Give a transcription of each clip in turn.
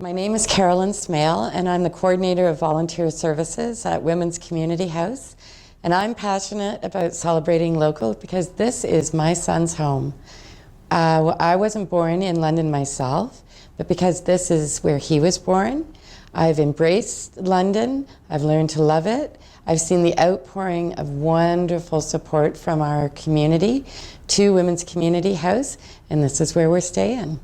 My name is Carolyn Smale, and I'm the coordinator of volunteer services at Women's Community House. And I'm passionate about celebrating local because this is my son's home. I wasn't born in London myself, but because this is where he was born, I've embraced London. I've learned to love it. I've seen the outpouring of wonderful support from our community to Women's Community House, and this is where we're staying.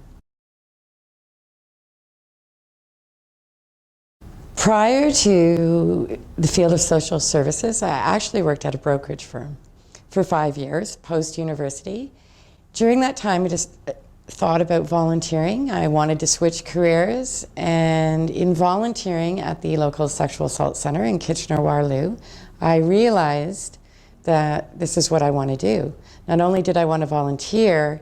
Prior to the field of social services, I actually worked at a brokerage firm for 5 years, post-university. During that time, I just thought about volunteering. I wanted to switch careers, and in volunteering at the local sexual assault center in Kitchener-Waterloo, I realized that this is what I want to do. Not only did I want to volunteer,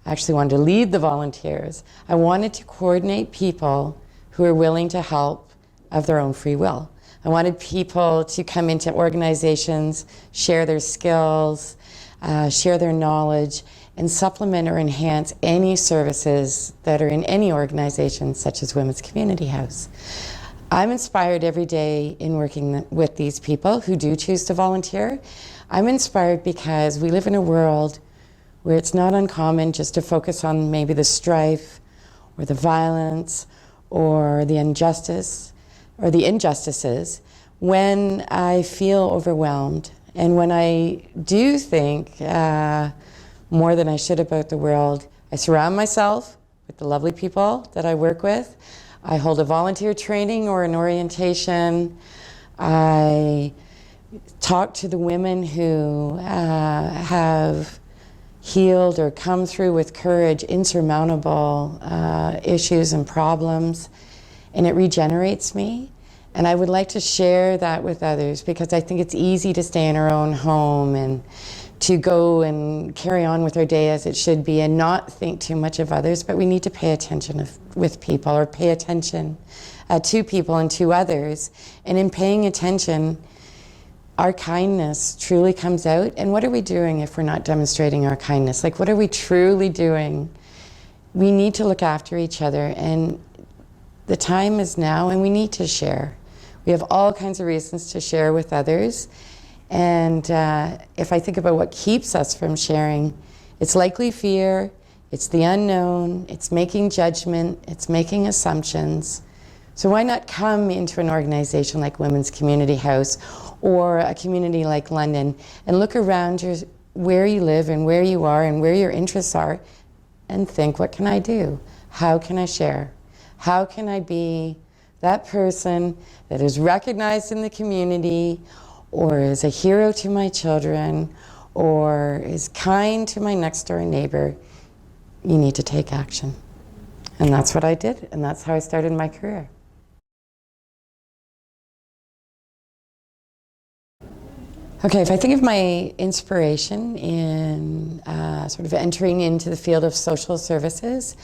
I actually wanted to lead the volunteers. I wanted to coordinate people who are willing to help of their own free will. I wanted people to come into organizations, share their skills, share their knowledge, and supplement or enhance any services that are in any organization, such as Women's Community House. I'm inspired every day in working with these people who do choose to volunteer. I'm inspired because we live in a world where it's not uncommon just to focus on maybe the strife or the violence or the injustice or the injustices when I feel overwhelmed and when I do think more than I should about the world. I surround myself with the lovely people that I work with. I hold a volunteer training or an orientation. I talk to the women who have healed or come through with courage insurmountable issues and problems, and it regenerates me. And I would like to share that with others because I think it's easy to stay in our own home and to go and carry on with our day as it should be and not think too much of others, but we need to pay attention with people, or pay attention to people and to others. And in paying attention, our kindness truly comes out. And what are we doing if we're not demonstrating our kindness? Like, what are we truly doing? We need to look after each other, and the time is now, and we need to share. We have all kinds of reasons to share with others. And if I think about what keeps us from sharing, it's likely fear, it's the unknown, it's making judgment, it's making assumptions. So why not come into an organization like Women's Community House or a community like London and look around where you live and where you are and where your interests are and think, what can I do? How can I share? How can I be that person that is recognized in the community, or is a hero to my children, or is kind to my next door neighbor? You need to take action. And that's what I did, and that's how I started my career. Okay, if I think of my inspiration in sort of entering into the field of social services,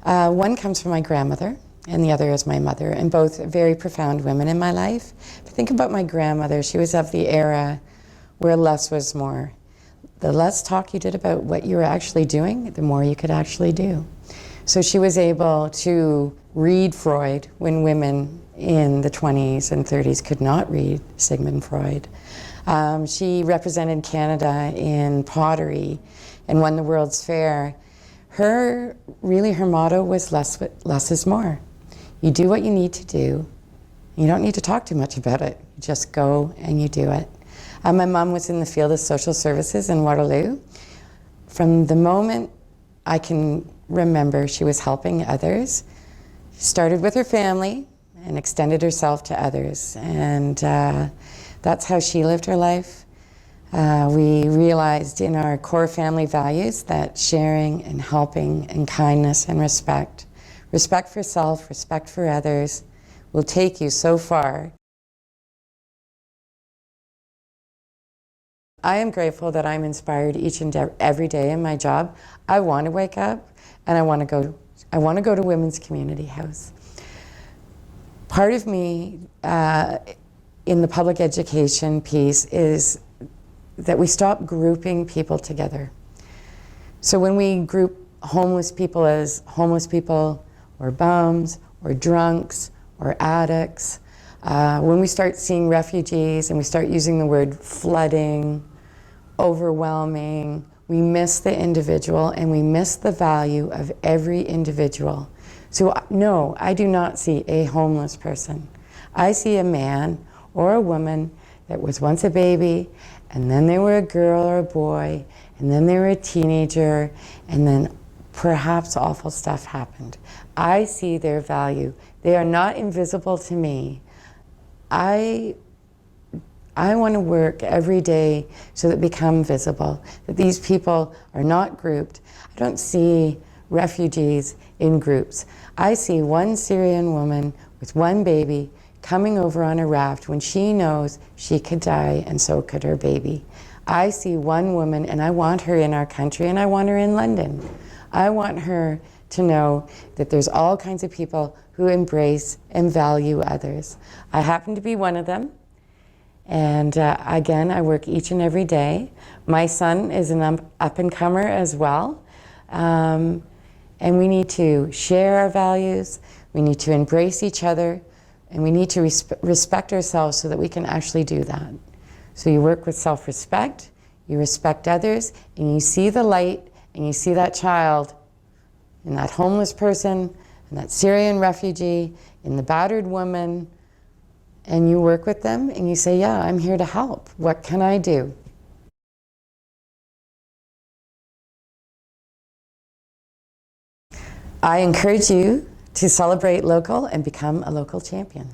one comes from my grandmother, and the other is my mother, and both very profound women in my life. If I think about my grandmother, she was of the era where less was more. The less talk you did about what you were actually doing, the more you could actually do. So she was able to read Freud when women in the 20s and 30s could not read Sigmund Freud. She represented Canada in pottery and won the World's Fair. Her motto was less is more. You do what you need to do. You don't need to talk too much about it. You just go and you do it. My mom was in the field of social services in Waterloo. From the moment I can remember, she was helping others. She started with her family and extended herself to others. And that's how she lived her life. We realized in our core family values that sharing and helping and kindness and respect for self, respect for others, will take you so far. I am grateful that I'm inspired each and every day in my job. I want to wake up and I want to go to Women's Community House. Part of me in the public education piece is that we stop grouping people together. So when we group homeless people as homeless people or bums or drunks or addicts. When we start seeing refugees and we start using the word flooding, overwhelming, we miss the individual and we miss the value of every individual. So no, I do not see a homeless person. I see a man or a woman that was once a baby, and then they were a girl or a boy, and then they were a teenager, and then perhaps awful stuff happened. I see their value. They are not invisible to me. I want to work every day so that they become visible, that these people are not grouped. I don't see refugees in groups. I see one Syrian woman with one baby coming over on a raft when she knows she could die and so could her baby. I see one woman and I want her in our country and I want her in London. I want her to know that there's all kinds of people who embrace and value others. I happen to be one of them. And again, I work each and every day. My son is an up-and-comer as well. And we need to share our values, we need to embrace each other, and we need to respect ourselves so that we can actually do that. So you work with self-respect, you respect others, and you see the light, and you see that child, and that homeless person, and that Syrian refugee, and the battered woman, and you work with them, and you say, yeah, I'm here to help. What can I do? I encourage you to celebrate local and become a local champion.